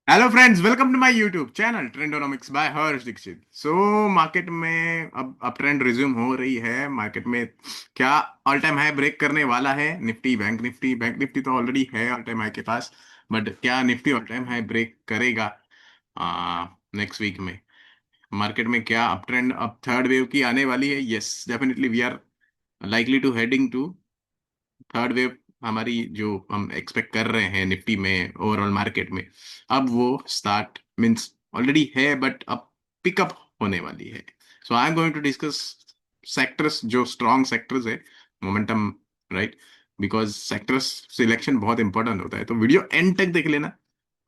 Hello friends, welcome to my YouTube channel Trendonomics by Harsh Dikshit. So market में अब trend resume हो रही है। मार्केट में क्या ऑल टाइम हाई ब्रेक करने वाला है निफ्टी, बैंक निफ्टी तो ऑलरेडी है ऑल टाइम हाई के पास। बट क्या Nifty all time high break करेगा नेक्स्ट वीक में? मार्केट में क्या अप ट्रेंड, अब थर्ड वेव की आने वाली है? Yes, definitely we are likely to heading to third wave. हमारी जो हम एक्सपेक्ट कर रहे हैं निफ्टी में, ओवरऑल मार्केट में, अब वो स्टार्ट मींस ऑलरेडी है बट अब पिकअप होने वाली है। So I am going to discuss sectors, जो स्ट्रॉन्ग सेक्टर्स है, momentum, right? Because sectors selection बहुत इंपॉर्टेंट होता है, तो वीडियो एंड तक देख लेना।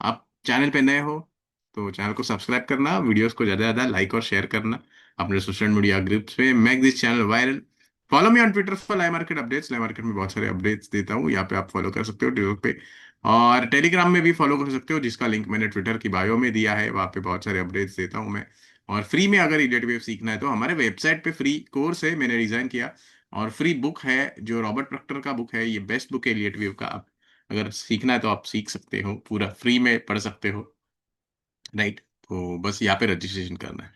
आप चैनल पे नए हो तो चैनल को सब्सक्राइब करना, वीडियोस को ज़्यादा से ज़्यादा लाइक और शेयर करना अपने सोशल मीडिया ग्रुप्स पे। Make this channel viral. Follow me on Twitter for live market updates. Live market में बहुत सारे अपडेट्स देता हूँ, यहाँ पे आप फॉलो कर सकते हो ट्विटर पे। और टेलीग्राम में भी फॉलो कर सकते हो, जिसका लिंक मैंने ट्विटर की बायो में दिया है। वहाँ पे बहुत सारे अपडेट्स देता हूँ मैं। और फ्री में अगर इलियट वेव सीखना है तो हमारे वेबसाइट पे फ्री कोर्स है, मैंने डिजाइन किया। और फ्री बुक है जो रॉबर्ट प्रॉक्टर का बुक है, ये बेस्ट बुक है इलियट वेव का। आप अगर सीखना है तो आप सीख सकते हो, पूरा फ्री में पढ़ सकते हो, राइट? तो बस यहाँ पे रजिस्ट्रेशन करना है।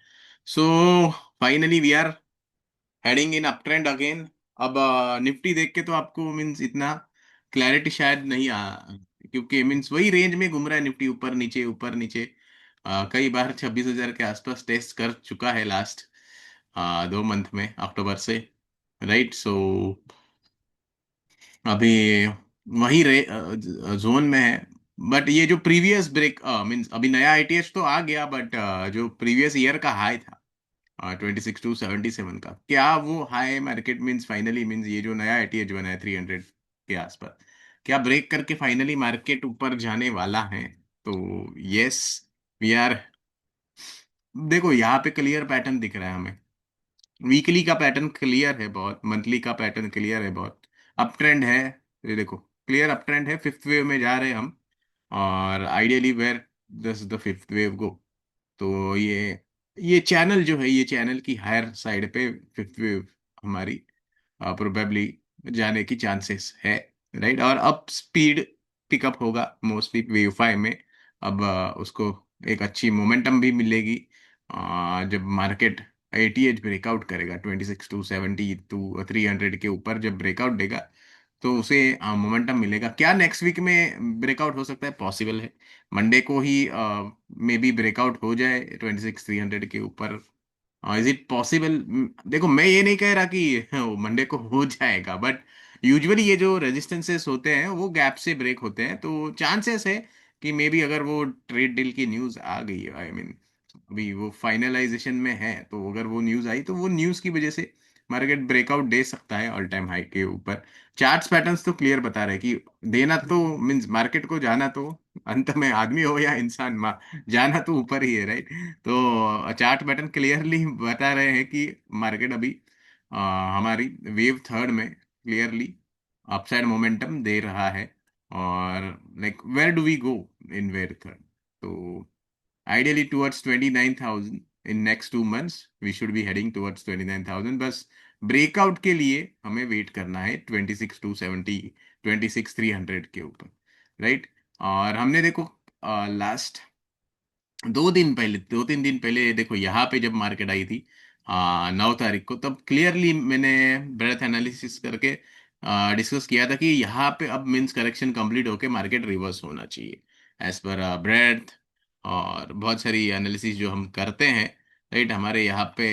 So finally we are heading in up trend again. अब निफ्टी देख के तो आपको मीन्स इतना क्लैरिटी शायद नहीं क्योंकि मीन्स वही रेंज में घूम रहा है निफ्टी, ऊपर नीचे ऊपर नीचे। कई बार 26,000 के आसपास टेस्ट कर चुका है लास्ट 2 मंथ में, अक्टूबर से, राइट? सो अभी वही जोन में है। बट ये जो प्रीवियस ब्रेक मीन्स अभी नया आईटीएच तो आ गया, बट जो प्रीवियस ईयर का हाई था 26,277 का, क्या वो high market means finally means ये जो नया एटीएच बना है 300 के आसपास, क्या ब्रेक करके फाइनली मार्केट ऊपर जाने वाला है? तो यस, वी आर। देखो यहाँ पे क्लियर पैटर्न दिख रहा है हमें। वीकली का पैटर्न क्लियर है बहुत, मंथली का पैटर्न क्लियर है बहुत। अप ट्रेंड है, ये देखो क्लियर अप ट्रेंड है, फिफ्थ वेव में जा रहे हैं हम। और ideally where this the fifth wave go, तो ये चैनल जो है, ये चैनल की हायर साइड पे फिफ्थ वेव हमारी प्रोबेबली जाने की चांसेस है, राइट? और अब स्पीड पिकअप होगा मोस्टली वेव फाइव में। अब उसको एक अच्छी मोमेंटम भी मिलेगी जब मार्केट एटीएच ब्रेकआउट करेगा 26,270 टू 300 के ऊपर जब ब्रेकआउट देगा, तो उसे मोमेंटम मिलेगा। क्या नेक्स्ट वीक में ब्रेकआउट हो सकता है? पॉसिबल है। मंडे को ही मे बी ब्रेकआउट हो जाए 26,300 के ऊपर। Is it possible? देखो मैं ये नहीं कह रहा कि मंडे को हो जाएगा, बट यूजुअली ये जो रेजिस्टेंसेस होते हैं वो गैप से ब्रेक होते हैं, तो चांसेस है कि मे बी अगर वो ट्रेड डील की न्यूज़ आ गई, आई मीन अभी वो फाइनलाइजेशन में है, तो अगर वो न्यूज़ आई तो वो न्यूज़ की वजह से मार्केट ब्रेकआउट दे सकता है ऑल टाइम हाई के ऊपर। चार्ट्स पैटर्न्स तो क्लियर बता रहे हैं कि देना तो मीन्स मार्केट को जाना तो, अंत में आदमी हो या इंसान, जाना तो ऊपर ही है, राइट? तो चार्ट पैटर्न क्लियरली बता रहे हैं कि मार्केट अभी हमारी वेव थर्ड में क्लियरली अपसाइड मोमेंटम दे रहा है। और like where do we go in wave third? तो ideally towards 29,000 in next 2 months we should be heading towards 29,000। बस ब्रेकआउट के लिए हमें वेट करना है 26,270, 26,300 के ऊपर, राइट? और हमने देखो लास्ट 2 दिन पहले, 2-3 दिन पहले देखो यहाँ पे जब मार्केट आई थी 9 तारीख को, तब क्लियरली मैंने ब्रेथ एनालिसिस करके डिस्कस किया था कि यहाँ पे अब मीन्स करेक्शन कंप्लीट होके मार्केट रिवर्स होना चाहिए एज पर ब्रेथ। और बहुत सारी एनालिसिस जो हम करते हैं, राइट? हमारे यहाँ पे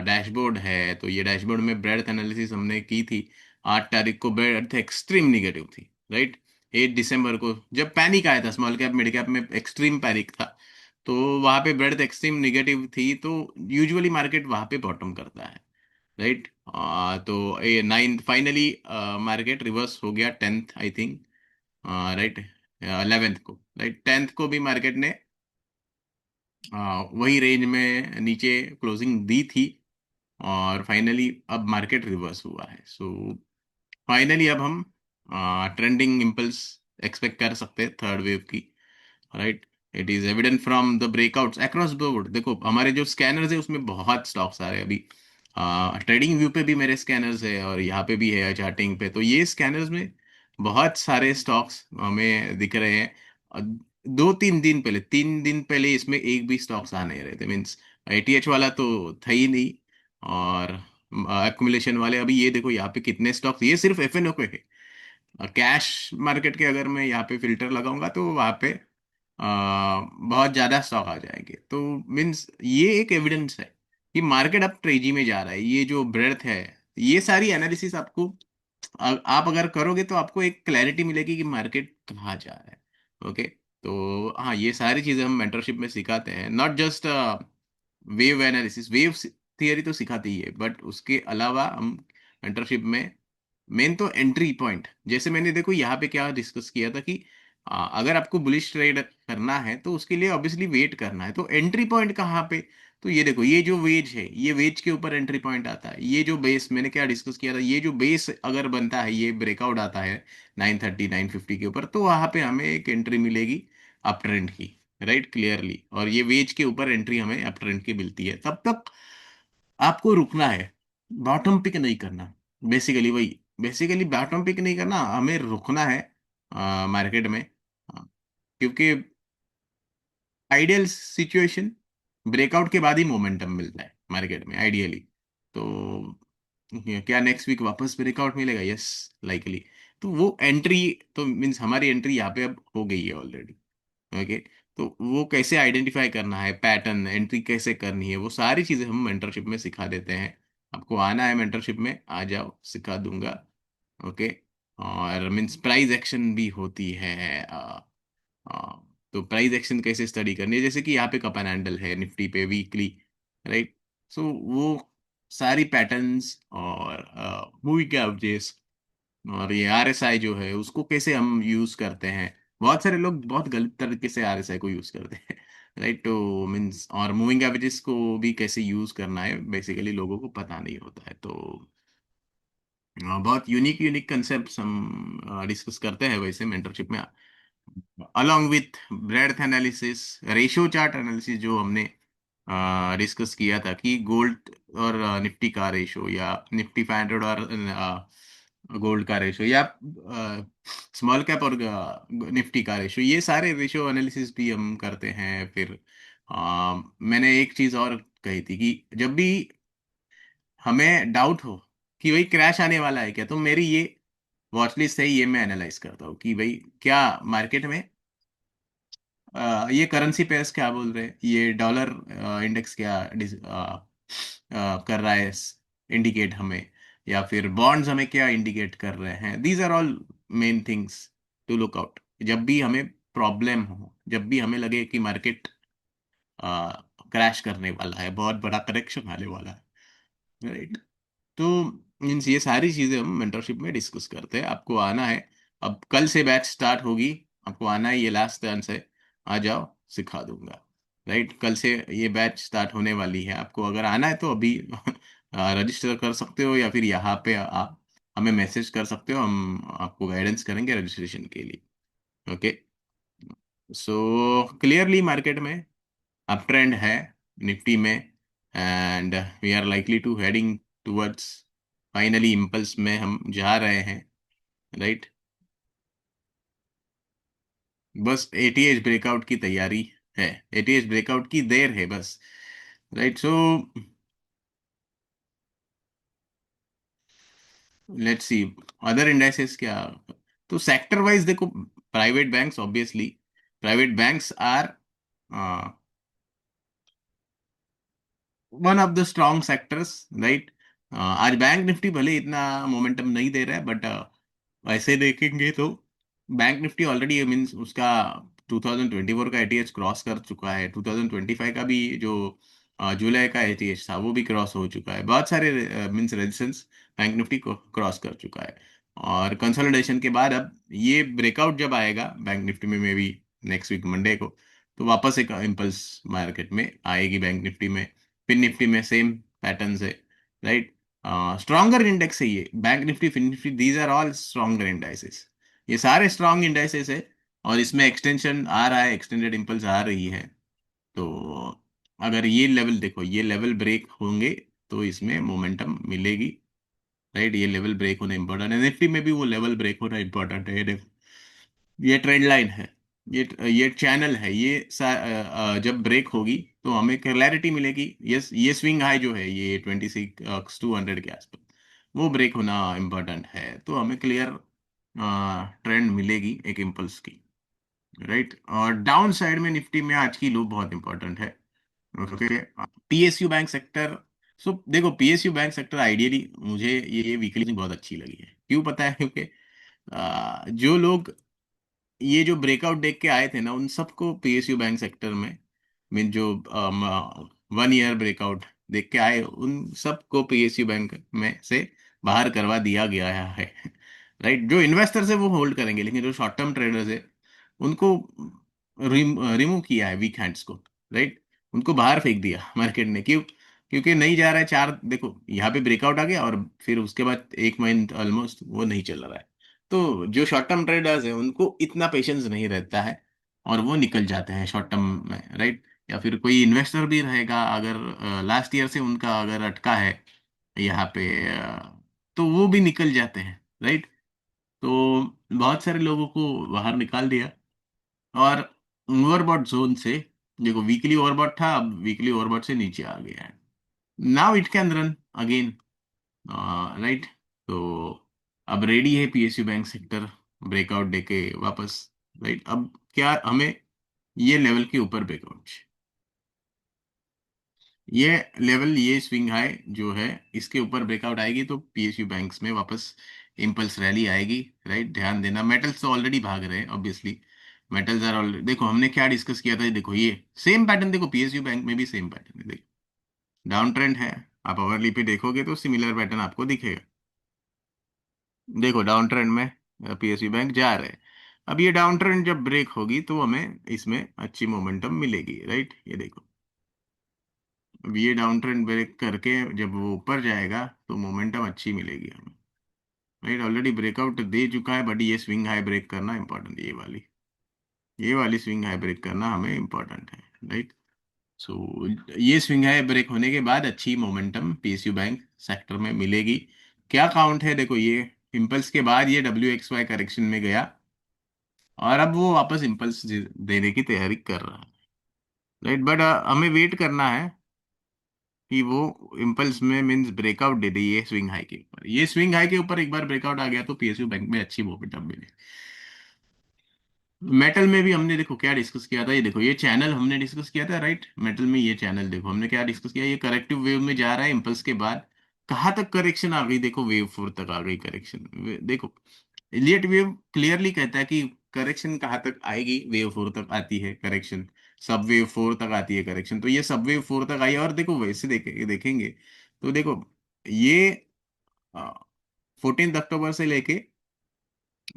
डैशबोर्ड है, तो ये डैशबोर्ड में ब्रेथ एनालिसिस हमने की थी। 8 तारीख को ब्रेथ एक्सट्रीम निगेटिव थी, राइट? 8 दिसंबर को जब पैनिक आया था, स्मॉल कैप मिड कैप में एक्सट्रीम पैनिक था, तो वहां पे ब्रेथ एक्सट्रीम निगेटिव थी, तो यूजुअली मार्केट वहां पे बॉटम करता है, राइट? तो ये 9 फाइनली मार्केट रिवर्स हो गया 10th I think, right? 11th को, राइट? 10th को भी मार्केट ने वही रेंज में नीचे क्लोजिंग दी थी। और फाइनली अब मार्केट रिवर्स हुआ है। सो फाइनली अब हम ट्रेंडिंग इम्पल्स एक्सपेक्ट कर सकते हैं थर्ड वेव की, right? It is evident from the breakouts across board. देखो हमारे जो स्कैनर्स है उसमें बहुत स्टॉक्स आ रहे हैं अभी। ट्रेडिंग व्यू पे भी मेरे स्कैनर्स है और यहाँ पे भी है चार्टिंग पे, तो ये स्कैनर्स में बहुत सारे स्टॉक्स हमें दिख रहे हैं। 2-3 दिन पहले, 3 दिन पहले इसमें एक भी स्टॉक्स आ नहीं रहे थे, मीन्स एटीएच वाला तो था ही नहीं, और एक्युमुलेशन वाले। अभी ये देखो यहाँ पे कितने स्टॉक्स, ये सिर्फ एफएनओ के है। कैश मार्केट के अगर मैं यहाँ पे फिल्टर लगाऊंगा तो वहाँ पे बहुत ज्यादा स्टॉक आ जाएंगे। तो मीन्स ये एक एविडेंस है कि मार्केट अब तेजी में जा रहा है। ये जो ब्रेड्थ है, ये सारी एनालिसिस आपको आप अगर करोगे तो आपको एक क्लैरिटी मिलेगी कि मार्केट कहाँ जा रहा है। ओके, तो हाँ, ये सारी चीजें हम मेंटरशिप में सिखाते हैं, not just wave analysis. Wave theory तो सिखाती ही है, बट उसके अलावा हम मेंटरशिप में मेन तो एंट्री पॉइंट, जैसे मैंने देखो यहाँ पे क्या डिस्कस किया था कि अगर आपको बुलिश ट्रेड करना है तो उसके लिए ऑब्वियसली वेट करना है, तो एंट्री पॉइंट कहाँ पे? तो ये देखो, ये जो वेज है, ये वेज के ऊपर एंट्री पॉइंट आता है। ये जो बेस मैंने क्या डिस्कस किया था, ये जो बेस अगर बनता है, ये ब्रेकआउट आता है 930 950 के ऊपर, तो वहां पे हमें एक एंट्री मिलेगी अप ट्रेंड की, राइट, क्लियरली। और ये वेज के ऊपर एंट्री हमें अप ट्रेंड की मिलती है, तब तक आपको रुकना है, बॉटम पिक नहीं करना। बेसिकली वही, बेसिकली बॉटम पिक नहीं करना, हमें रुकना है मार्केट में। क्योंकि आइडियल सिचुएशन, ब्रेकआउट के बाद ही मोमेंटम मिलता है मार्केट में आइडियली। तो क्या नेक्स्ट वीक वापस ब्रेकआउट मिलेगा? Yes, likely. तो वो एंट्री, तो मीन्स हमारी एंट्री यहाँ पे अब हो गई है ऑलरेडी। ओके, तो वो कैसे आइडेंटिफाई करना है, पैटर्न एंट्री कैसे करनी है, वो सारी चीजें हम मेंटरशिप में सिखा देते हैं। आपको आना है मेंटरशिप में, आ जाओ, सिखा दूंगा। ओके, और मीन्स प्राइस एक्शन भी होती है। तो प्राइस एक्शन कैसे स्टडी करनी है, जैसे कि यहाँ पे कप एंड हैंडल है निफ्टी पे वीकली, राइट। सो वो सारी पैटर्न्स और मूविंग एवरेजेस और ये आरएसआई जो है उसको कैसे हम यूज करते हैं। बहुत सारे लोग बहुत गलत तरीके से आरएसआई को यूज करते हैं, राइट। तो मीन्स और मूविंग एवरेजेस को भी कैसे यूज करना है, बेसिकली लोगों को पता नहीं होता है। तो बहुत यूनिक यूनिक कंसेप्ट हम डिस्कस करते हैं वैसे मेंटरशिप में, along with breadth analysis, ratio chart analysis, जो हमने डिस्कस किया था कि गोल्ड और निफ्टी का रेशो, या निफ्टी 500 और गोल्ड का रेशो, या स्मॉल कैप और निफ्टी का रेशो, ये सारे रेशो एनालिसिस भी हम करते हैं। फिर मैंने एक चीज और कही थी कि जब भी हमें डाउट हो कि भाई क्रैश आने वाला है क्या, तो मेरी ये वॉच लिस्ट है, ये मैं एनालाइज करता हूँ कि भाई क्या मार्केट में ये करेंसी पेयर्स क्या बोल रहे हैं, ये डॉलर इंडेक्स क्या कर रहा है इंडिकेट हमें, या फिर बॉन्ड्स हमें क्या इंडिकेट कर रहे हैं। These are all main things to look out जब भी हमें प्रॉब्लम हो, जब भी हमें लगे कि मार्केट क्रैश करने वाला है, बहुत बड़ा करेक्शन आने वाला है, राइट। तो मीन्स ये सारी चीजें हम मेंटरशिप में डिस्कस करते हैं। आपको आना है, अब कल से बैच स्टार्ट होगी, आपको आना है, ये लास्ट चांस है, आ जाओ, सिखा दूंगा, राइट। कल से ये बैच स्टार्ट होने वाली है, आपको अगर आना है तो अभी रजिस्टर कर सकते हो, या फिर यहाँ पे आप हमें मैसेज कर सकते हो, हम आपको गाइडेंस करेंगे रजिस्ट्रेशन के लिए। ओके, सो क्लियरली मार्केट में अप ट्रेंड है निफ्टी में, and we are likely to heading towards, finally impulse में हम जा रहे हैं, राइट। बस एटीएच ब्रेकआउट की तैयारी है, एटीएच ब्रेकआउट की देर है बस, right. So let's see other indices क्या। तो सेक्टर वाइज देखो, private banks, obviously private banks are one of the strong sectors, right. आज बैंक निफ्टी भले इतना मोमेंटम नहीं दे रहा है, बट वैसे देखेंगे तो बैंक निफ्टी ऑलरेडी मीन्स उसका 2024 का एटीएच क्रॉस कर चुका है, 2025 का भी जो जुलाई का एटीएच था वो भी क्रॉस हो चुका है, बहुत सारे मीन्स रेजिस्टेंस बैंक निफ्टी को क्रॉस कर चुका है। और कंसोलिडेशन के बाद अब ये ब्रेकआउट जब आएगा बैंक निफ्टी में, maybe next week Monday को, तो वापस एक इम्पल्स मार्केट में आएगी बैंक निफ्टी में। फिन निफ्टी में सेम पैटर्न है, राइट। स्ट्रॉन्गर इंडेक्स है ये bank Nifty, fin Nifty, these are all stronger indices, ये सारे स्ट्रॉन्ग इंडाइसेस है। और इसमें एक्सटेंशन आ रहा है, एक्सटेंडेड इम्पल्स आ रही है। तो अगर ये लेवल देखो, ये लेवल ब्रेक होंगे तो इसमें मोमेंटम मिलेगी, राइट। ये लेवल ब्रेक होना इंपॉर्टेंट है, निफ्टी में भी वो लेवल ब्रेक होना इंपॉर्टेंट है, ये देखो, ये ट्रेंड लाइन है, ये चैनल है, जब ब्रेक होगी तो हमें क्लैरिटी मिलेगी। ये स्विंग हाई जो है ये 26 200 के आसपास, वो ब्रेक होना इम्पोर्टेंट है, तो हमें क्लियर ट्रेंड मिलेगी एक इम्पल्स की, राइट। और डाउन साइड में निफ्टी में आज की लो बहुत इंपॉर्टेंट है। Okay, PSU bank sector. So देखो, पीएसयू बैंक सेक्टर आइडियली मुझे ये वीकली बहुत अच्छी लगी है। क्यों पता है? क्योंकि जो लोग ये जो ब्रेकआउट देख के आए थे ना, उन सबको पीएसयू बैंक सेक्टर में, मीन जो 1 ईयर ब्रेकआउट देख के आए, उन सबको पीएसयू बैंक में से बाहर करवा दिया गया है। राइट, जो इन्वेस्टर्स है वो होल्ड करेंगे, लेकिन जो शॉर्ट टर्म ट्रेडर्स है उनको रिमूव किया है, वीक हैंड्स को। राइट, उनको बाहर फेंक दिया मार्केट ने। क्यों? क्योंकि नहीं जा रहा है। चार देखो, यहाँ पे ब्रेकआउट आ गया और फिर उसके बाद एक मंथ ऑलमोस्ट वो नहीं चल रहा है। तो जो शॉर्ट टर्म ट्रेडर्स है उनको इतना पेशेंस नहीं रहता है, और वो निकल जाते हैं शॉर्ट टर्म में, राइट। या फिर कोई इन्वेस्टर भी रहेगा, अगर लास्ट ईयर से उनका अगर अटका है यहाँ पे, तो वो भी निकल जाते हैं, राइट। तो बहुत सारे लोगों को बाहर निकाल दिया। और ओवरबॉट जोन से, देखो वीकली ओवरबॉट था, अब वीकली ओवरबॉट से नीचे आ गया है। Now it can run again, right. तो अब रेडी है पीएसयू बैंक सेक्टर ब्रेकआउट दे के वापस, राइट। अब क्या हमें ये लेवल के ऊपर ब्रेकआउट, ये लेवल, ये स्विंग हाई जो है, इसके ऊपर ब्रेकआउट आएगी तो पीएसयू बैंक्स में वापस इम्पल्स रैली आएगी, राइट। ध्यान देना, मेटल्स तो ऑलरेडी भाग रहे हैं ऑब्वियसली। मेटल्स आर ऑलरेडी, देखो हमने क्या डिस्कस किया था, देखो ये सेम पैटर्न, देखो पीएसयू बैंक में भी सेम पैटर्न है, देखो डाउन ट्रेंड है। आप अवरली पे देखोगे तो सिमिलर पैटर्न आपको दिखेगा। देखो डाउन ट्रेंड में पीएसयू बैंक जा रहे हैं। अब ये डाउन ट्रेंड जब ब्रेक होगी तो हमें इसमें अच्छी मोमेंटम मिलेगी, राइट। ये देखो, अब ये डाउन ट्रेंड ब्रेक करके जब वो ऊपर जाएगा तो मोमेंटम अच्छी मिलेगी हमें, राइट। ऑलरेडी ब्रेकआउट दे चुका है, बट ये स्विंग हाई ब्रेक करना इंपॉर्टेंट है, ये वाली स्विंग हाई ब्रेक करना हमें इंपॉर्टेंट है, राइट। सो ये स्विंग हाई ब्रेक होने के बाद अच्छी मोमेंटम पीएसयू बैंक सेक्टर में मिलेगी। क्या काउंट है? देखो ये इम्पल्स के बाद ये WXY करेक्शन में गया, और अब वो वापस इम्पल्स देने की तैयारी कर रहा है, राइट। बट हमें वेट करना है कि वो इम्पल्स में मींस ब्रेकआउट दे दे ये स्विंग हाई के ऊपर। ये स्विंग हाई के ऊपर एक बार ब्रेकआउट आ गया तो पीएसयू बैंक में अच्छी मोमेंटम मिले। मेटल में भी हमने देखो क्या डिस्कस किया था, ये देखो ये चैनल हमने डिस्कस किया था, राइट। मेटल में ये चैनल देखो हमने क्या डिस्कस किया, ये करेक्टिव वेव में जा रहा है इम्पल्स के बाद। कहाँ तक करेक्शन आ गई? देखो वेव 4 तक आ गई करेक्शन। देखो इलियट वेव क्लियरली कहता है कि करेक्शन कहाँ तक आएगी, वेव 4 तक आती है करेक्शन, सब वेव 4 तक आती है करेक्शन। तो ये सब वेव 4 तक आई है। और देखो वैसे देखेंगे तो देखो ये 14 अक्टूबर से लेके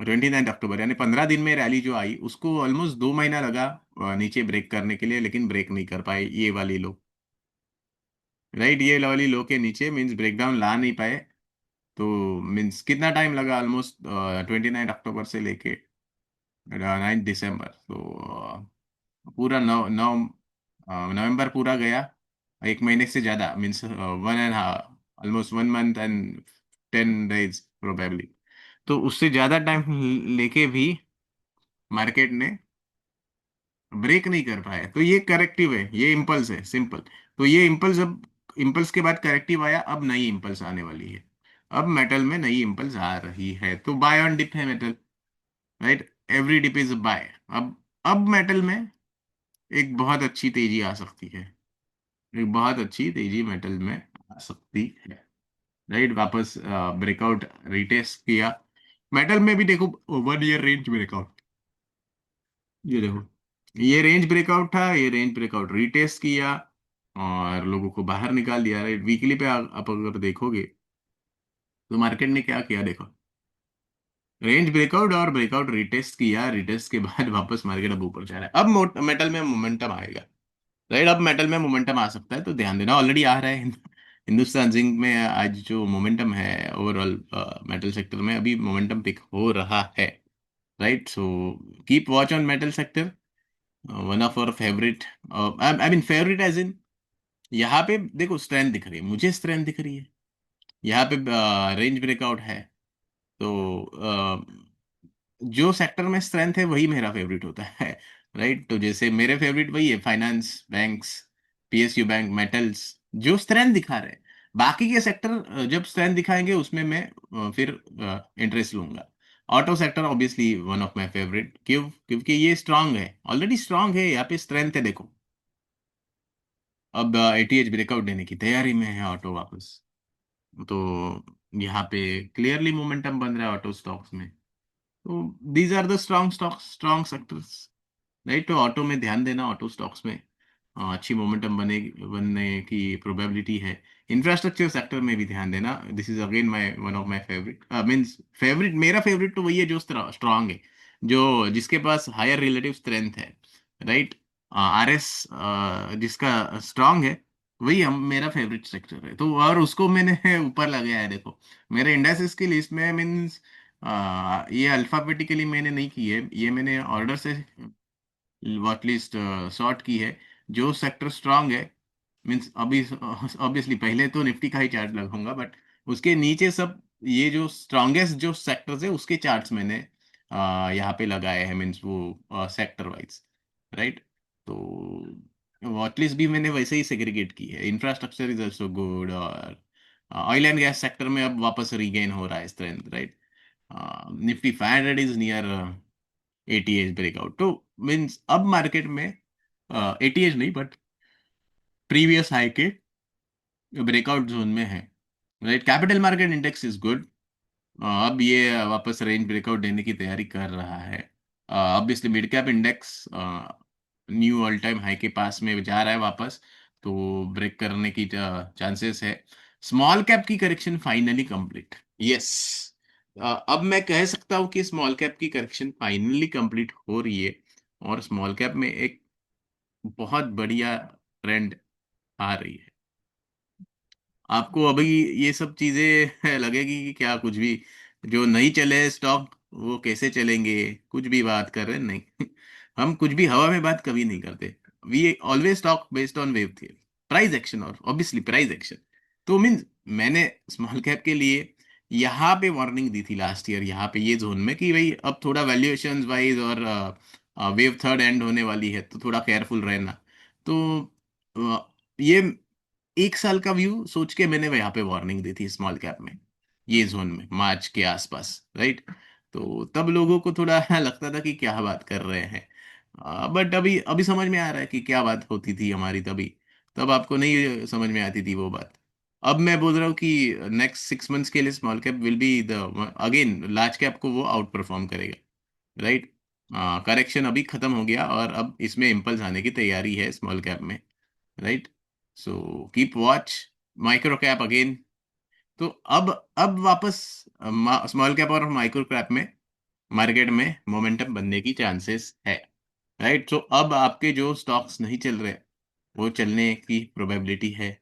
29 अक्टूबर, यानी 15 दिन में रैली जो आई, उसको ऑलमोस्ट 2 महीना लगा नीचे ब्रेक करने के लिए, लेकिन ब्रेक नहीं कर पाए ये वाली लो, राइट। ये वाली लो के नीचे मीन्स ब्रेकडाउन ला नहीं पाए। तो मीन्स कितना टाइम लगा? ऑलमोस्ट 29 अक्टूबर से लेके 9 दिसंबर, तो पूरा नवंबर पूरा गया, एक महीने से ज्यादा, means 1.5, almost 1 month and 10 days probably. तो उससे ज्यादा टाइम लेके भी मार्केट ने ब्रेक नहीं कर पाया, तो ये करेक्टिव है, ये इम्पल्स है, सिंपल। तो ये इम्पल्स, अब इम्पल्स के बाद करेक्टिव आया, अब नई इम्पल्स आने वाली है। अब मेटल में नई इम्पल्स आ रही है, तो बाय ऑन डिप है metal, right. Every dip is buy. अब मेटल में एक बहुत अच्छी तेजी आ सकती है, एक बहुत अच्छी तेजी मेटल में आ सकती है, राइट। वापस ब्रेकआउट रिटेस्ट किया मेटल में भी, देखो 1 ईयर रेंज ब्रेकआउट, ये देखो ये रेंज ब्रेकआउट था, ये रेंज ब्रेकआउट रीटेस्ट किया और लोगों को बाहर निकाल दिया, राइट। वीकली पे आप अगर देखोगे तो मार्केट ने क्या किया, देखो रेंज ब्रेकआउट और ब्रेकआउट रीटेस्ट किया, रीटेस्ट के बाद वापस मार्केट अब ऊपर जा रहा है। अब मेटल में मोमेंटम आएगा, राइट। अब मेटल में मोमेंटम आ सकता है, तो ध्यान देना, ऑलरेडी आ रहा है। हिंदुस्तान जिंक में आज जो मोमेंटम है ओवरऑल मेटल सेक्टर में, अभी मोमेंटम पिक हो रहा है, right. So keep watch on metal sector, one of our favourite, I mean favourite as in, यहाँ पे देखो स्ट्रेंथ दिख रही है, मुझे स्ट्रेंथ दिख रही है। यहाँ पे रेंज ब्रेकआउट है, तो जो सेक्टर में स्ट्रेंथ है वही मेरा फेवरेट होता है, राइट। तो जैसे मेरे फेवरेट वही है, finance, banks, PSU bank, metals, जो स्ट्रेंथ दिखा रहे हैं। बाकी के सेक्टर जब स्ट्रेंथ दिखाएंगे उसमें मैं फिर इंटरेस्ट लूंगा। Auto sector obviously one of my favourite, क्योंकि ये स्ट्रांग है, ऑलरेडी स्ट्रांग है, यहाँ पे स्ट्रेंथ है देखो। अब एटीएच ब्रेकआउट देने की तैयारी में है ऑटो वापस। तो यहाँ पे क्लियरली मोमेंटम बन रहा है ऑटो स्टॉक्स में। तो these are the strong stocks, strong sectors, right. तो ऑटो में ध्यान देना, ऑटो स्टॉक्स में अच्छी मोमेंटम बनने की प्रोबेबिलिटी है। इंफ्रास्ट्रक्चर सेक्टर में भी ध्यान देना, this is again my one of my favourite, means favourite, मेरा फेवरेट तो वही है जो स्ट्रांग है, जो जिसके पास हायर रिलेटिव स्ट्रेंथ है, राइट। आरएस जिसका स्ट्रांग है, वही हम मेरा फेवरेट सेक्टर है। तो और उसको मैंने ऊपर लगाया है देखो, मेरे इंडेक्सेस की लिस्ट में, मीन्स ये अल्फाबेटिकली मैंने नहीं की है, ये मैंने ऑर्डर से वॉट लिस्ट सॉर्ट की है। जो सेक्टर स्ट्रांग है, मीन्स अभी ऑब्वियसली पहले तो निफ्टी का ही चार्ट लगाऊंगा, बट उसके नीचे सब ये जो स्ट्रांगेस्ट जो सेक्टर्स है उसके चार्ट्स मैंने यहाँ पे लगाए हैं, मीन्स वो सेक्टर वाइज, राइट। तो वॉट लिस्ट भी मैंने वैसे ही सेग्रीगेट की है। इंफ्रास्ट्रक्चर इज ऑल्सो गुड, और ऑयल एंड गैस सेक्टर में अब वापस रीगेन हो रहा है strength, right. Nifty 500 is near ATS breakout. तो मीन्स अब मार्केट में एटीएस नहीं बट प्रीवियस हाई के ब्रेकआउट जोन में है, right. Capital market index is good, अब ये वापस रेंज ब्रेकआउट देने की तैयारी कर रहा है। Obviously mid cap index knew all time high के पास में जा रहा है वापस, तो ब्रेक करने की चांसेस है। स्मॉल कैप की करेक्शन फाइनली कंप्लीट, यस। अब मैं कह सकता हूँ कि स्मॉल कैप की करेक्शन फाइनली कंप्लीट हो रही है, और स्मॉल कैप में एक बहुत बढ़िया ट्रेंड आ रही है। आपको अभी ये सब चीजें लगेगी कि क्या कुछ भी जो नहीं चले स्टॉक वो कैसे चलेंगे, कुछ भी बात कर रहे हैं, नहीं। हम कुछ भी हवा में बात कभी नहीं करते, we always talk based on wave theory, price action, और ऑब्वियसली प्राइस एक्शन। तो मीन्स मैंने स्मॉल कैप के लिए यहाँ पे वार्निंग दी थी लास्ट ईयर, यहाँ पे ये जोन में, कि भाई अब थोड़ा वैल्यूएशन वाइज और वेव थर्ड एंड होने वाली है, तो थोड़ा केयरफुल रहना। तो ये एक साल का व्यू सोच के मैंने यहाँ पे वार्निंग दी थी स्मॉल कैप में, ये जोन में मार्च के आसपास, राइट। तो तब लोगों को थोड़ा लगता था कि क्या बात कर रहे हैं, बट अभी अभी समझ में आ रहा है कि क्या बात होती थी हमारी तभी। तब आपको नहीं समझ में आती थी वो बात। अब मैं बोल रहा हूँ कि नेक्स्ट 6 मंथ्स के लिए small cap will be the again, large cap को वो आउट परफॉर्म करेगा, राइट। करेक्शन अभी खत्म हो गया और अब इसमें इम्पल्स आने की तैयारी है स्मॉल कैप में, right. So keep watch micro cap again. तो अब वापस स्मॉल कैप और माइक्रो कैप में मार्केट में मोमेंटम बनने की चांसेस है, राइट। तो अब आपके जो स्टॉक्स नहीं चल रहे वो चलने की प्रोबेबिलिटी है,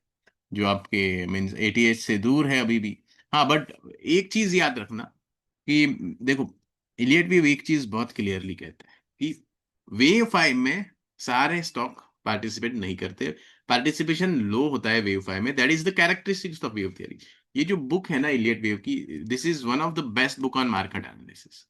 जो आपके मीन्स एटीएच से दूर है अभी भी। हाँ बट एक चीज याद रखना कि देखो, इलियट भी एक चीज बहुत क्लियरली कहता है कि वेव फाइव में सारे स्टॉक पार्टिसिपेट नहीं करते, पार्टिसिपेशन लो होता है वेव फाइव में, that is the characteristics of wave theory. ये जो बुक है ना इलियट वेव की, this is one of the best book on market analysis,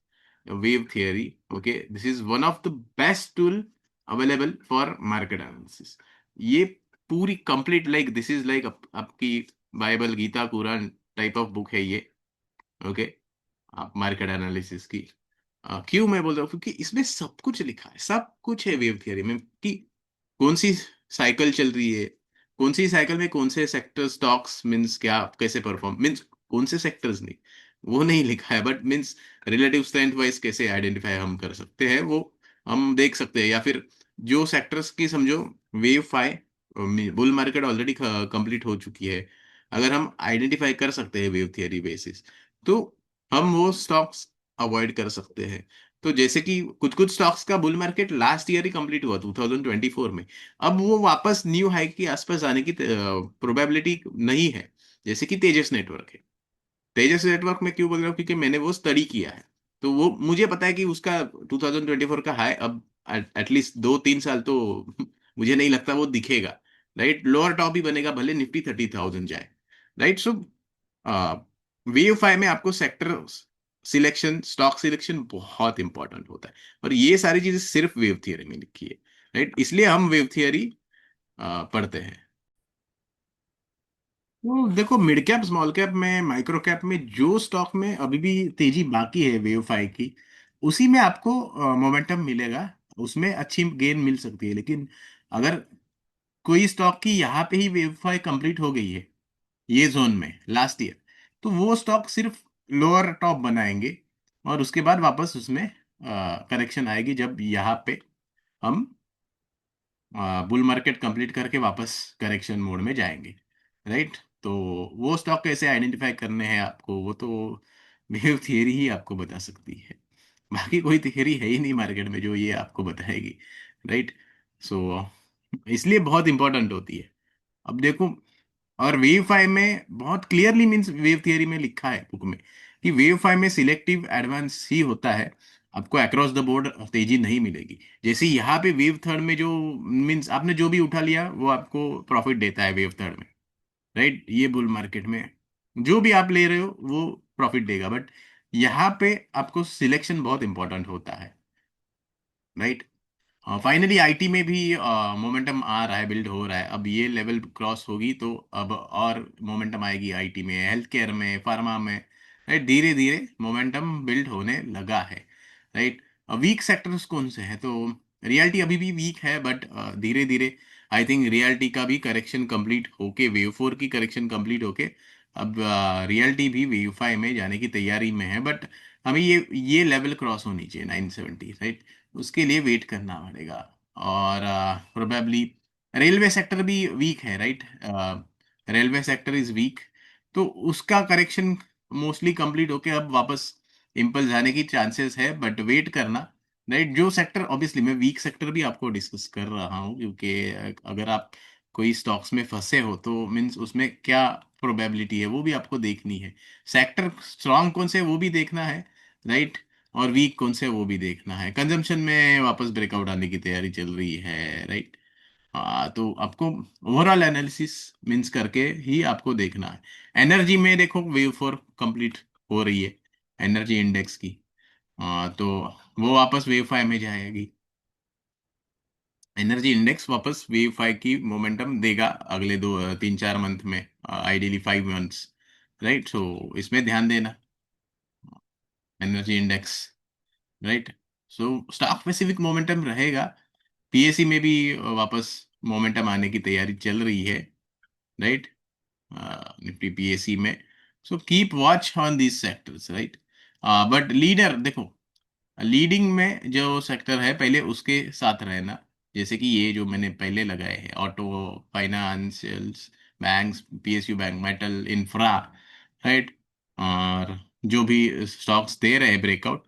wave theory, okay. This is one of the best tool available for market analysis. ये पूरी complete like this is like आपकी Bible, Gita, Quran type of book है ये, okay. आप market analysis की क्यों मैं बोल रहा हूँ, क्योंकि इसमें सब कुछ लिखा है, सब कुछ है वेव थियरी में, कि कौन सी साइकिल चल रही है, कौन सी साइकिल में कौन से सेक्टर स्टॉक्स मींस क्या कैसे परफॉर्म, मींस कौन से सेक्टर्स नहीं, वो नहीं लिखा है, but means relative strength wise कैसे आइडेंटिफाई हम कर सकते हैं वो हम देख सकते हैं। या फिर जो सेक्टर्स की समझो wave five bull market already complete हो चुकी है, अगर हम आइडेंटिफाई कर सकते हैं वेव थियरी बेसिस, तो हम वो स्टॉक्स अवॉइड कर सकते हैं। तो जैसे कि कुछ कुछ स्टॉक्स का बुल मार्केट लास्ट ईयर ही कंप्लीट हुआ 2024 में, अब वो वापस न्यू हाई के आसपास आने की प्रोबेबिलिटी नहीं है। जैसे कि तेजस नेटवर्क है, तेजस नेटवर्क में क्यों बोल रहा हूँ, क्योंकि मैंने वो स्टडी किया है। तो वो मुझे पता है कि उसका 2024 का हाई अब एटलीस्ट 2-3 साल तो मुझे नहीं लगता वो दिखेगा, राइट। लोअर टॉप ही बनेगा भले निफ्टी 30,000 जाए, राइट। सो वेव फाइव में आपको सेक्टर सिलेक्शन, स्टॉक सिलेक्शन बहुत इंपॉर्टेंट होता है। और ये सारी चीजें सिर्फ वेव थियरी में लिखी है, राइट? इसलिए हम वेव थियरी पढ़ते हैं। तो देखो, मिड कैप, स्मॉल कैप में, माइक्रो कैप में जो स्टॉक में अभी भी तेजी बाकी है वेव फाई की, उसी में आपको मोमेंटम मिलेगा, उसमें अच्छी गेन मिल सकती है। लेकिन अगर कोई स्टॉक की यहाँ पे ही वेव फाई कंप्लीट हो गई है, ये जोन में लास्ट ईयर, तो वो स्टॉक सिर्फ लोअर टॉप बनाएंगे, और उसके बाद वापस उसमें करेक्शन आएगी, जब यहाँ पे हम बुल मार्केट कंप्लीट करके वापस करेक्शन मोड में जाएंगे, राइट? तो वो स्टॉक कैसे आइडेंटिफाई करने हैं आपको, वो तो वेव थियरी ही आपको बता सकती है। बाकी कोई थियरी है ही नहीं मार्केट में जो ये आपको बताएगी, राइट? सो इसलिए बहुत इंपॉर्टेंट होती है। अब देखो, और वेव फाइव में बहुत क्लियरली मीन्स वेव थियरी में लिखा है बुक में कि वेव फाइव में सिलेक्टिव एडवांस ही होता है, आपको अक्रॉस द बोर्ड तेजी नहीं मिलेगी। जैसे यहाँ पे वेव थर्ड में जो मीन्स आपने जो भी उठा लिया वो आपको प्रॉफिट देता है वेव थर्ड में, राइट? ये बुल मार्केट में जो भी आप ले रहे हो वो प्रॉफिट देगा, बट यहाँ पे आपको सिलेक्शन बहुत इंपॉर्टेंट होता है, राइट? फाइनली आईटी में भी मोमेंटम आ रहा है, बिल्ड हो रहा है। अब ये लेवल क्रॉस होगी तो अब और मोमेंटम आएगी आईटी में, हेल्थ केयर में, फार्मा में, राइट? धीरे धीरे मोमेंटम बिल्ड होने लगा है, राइट? वीक सेक्टर्स कौन से हैं? तो रियलिटी अभी भी वीक है, बट धीरे धीरे आई थिंक रियलिटी का भी करेक्शन कंप्लीट होके, वेव फोर की करेक्शन कंप्लीट होके अब रियलिटी भी वेव फाइव में जाने की तैयारी में है। बट हमें ये लेवल क्रॉस होनी चाहिए 970, राइट? उसके लिए वेट करना पड़ेगा। और प्रोबेबली रेलवे सेक्टर भी वीक है, right? Railway sector is weak, तो उसका करेक्शन मोस्टली कंप्लीट होके अब वापस इम्पल्स आने की चांसेस है, बट वेट करना, राइट? जो सेक्टर, ऑब्वियसली मैं वीक सेक्टर भी आपको डिस्कस कर रहा हूँ, क्योंकि अगर आप कोई स्टॉक्स में फंसे हो तो मीन्स उसमें क्या प्रोबेबिलिटी है वो भी आपको देखनी है। सेक्टर स्ट्रांग कौन से है वो भी देखना है, राइट? और वीक कौन से वो भी देखना है। कंजम्पशन में वापस ब्रेकआउट आने की तैयारी चल रही है, राइट? तो आपको ओवरऑल एनालिसिस मीन्स करके ही आपको देखना है। एनर्जी में देखो, वेव फोर कंप्लीट हो रही है एनर्जी इंडेक्स की, तो वो वापस वेव फाइव में जाएगी। एनर्जी इंडेक्स वापस वेव फाइव की मोमेंटम देगा अगले 2 3 4 मंथ में, आइडियली 5 मंथ्स, राइट? सो इसमें ध्यान देना, एनर्जी इंडेक्स, राइट? सो स्टॉक स्पेसिफिक मोमेंटम रहेगा। पीएससी में भी वापस मोमेंटम आने की तैयारी चल रही है, राइट? निफ्टी पीएससी में। सो keep watch on these sectors, right? But leader देखो, लीडिंग में जो सेक्टर है पहले उसके साथ रहना, जैसे कि ये जो मैंने पहले लगाए हैं, auto, financials, banks, PSU bank, metal, infra, right? और जो भी स्टॉक्स दे रहे हैं ब्रेकआउट,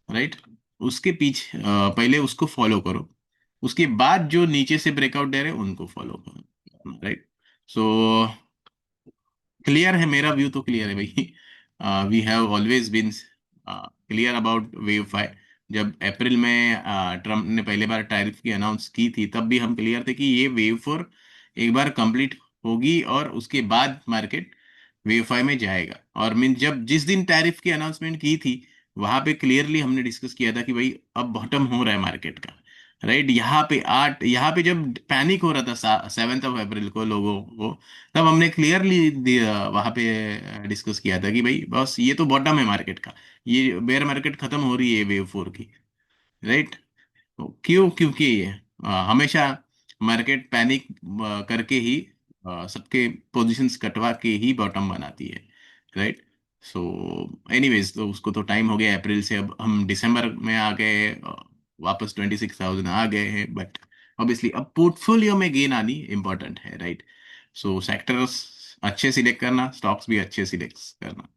राइट? उसके पीछे पहले उसको फॉलो करो, उसके बाद जो नीचे से ब्रेकआउट दे रहे हैं उनको फॉलो करो, राइट? सो क्लियर है, मेरा व्यू तो क्लियर है भाई। We have always been clear about wave five. जब अप्रैल में ट्रम्प ने पहले बार टैरिफ की अनाउंस की थी, तब भी हम क्लियर थे कि ये वेव फोर एक बार कंप्लीट होगी और उसके बाद मार्केट वेव फाइव में जाएगा। और मीन जब जिस दिन टैरिफ की अनाउंसमेंट की थी, वहां पे क्लियरली हमने डिस्कस किया था कि भाई अब बॉटम हो रहा है मार्केट का, राइट? यहाँ पे जब पैनिक हो रहा था 7 अप्रैल को लोगों को, तब हमने क्लियरली वहां पे डिस्कस किया था कि भाई बस ये तो बॉटम है मार्केट का, ये बेयर मार्केट खत्म हो रही है वेव फोर की, राइट? तो क्यों? क्योंकि हमेशा मार्केट पैनिक करके ही सबके पोजीशंस कटवा के ही बॉटम बनाती है, राइट? सो एनीवेज, तो उसको तो टाइम हो गया अप्रैल से, अब हम दिसंबर में आ गए, वापस 26,000 आ गए हैं। बट ऑब्वियसली अब पोर्टफोलियो में गेन आनी इंपॉर्टेंट है, राइट? सो सेक्टर्स अच्छे सिलेक्ट करना, स्टॉक्स भी अच्छे सिलेक्ट करना,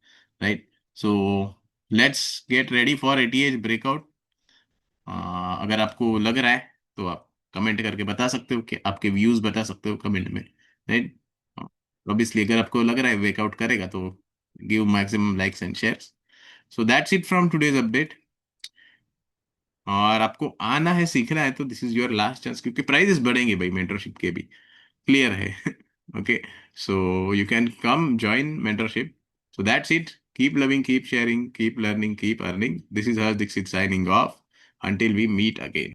right? So let's get ready for ATH breakout. अगर आपको लग रहा है तो आप कमेंट करके बता सकते हो, कि आपके व्यूज बता सकते हो कमेंट में, राइट? ऑब्वियसली अगर आपको लग रहा है वेकआउट करेगा तो give maximum likes and shares. So that's it from today's update. और आपको आना है, सीखना है, तो this is your last chance, क्योंकि प्राइजेस बढ़ेंगे भाई मेंटरशिप के भी, क्लियर है? Okay, so you can come join mentorship. So that's it. Keep loving, keep sharing, keep learning, keep earning. This is Harsh Dixit signing off. Until we meet again.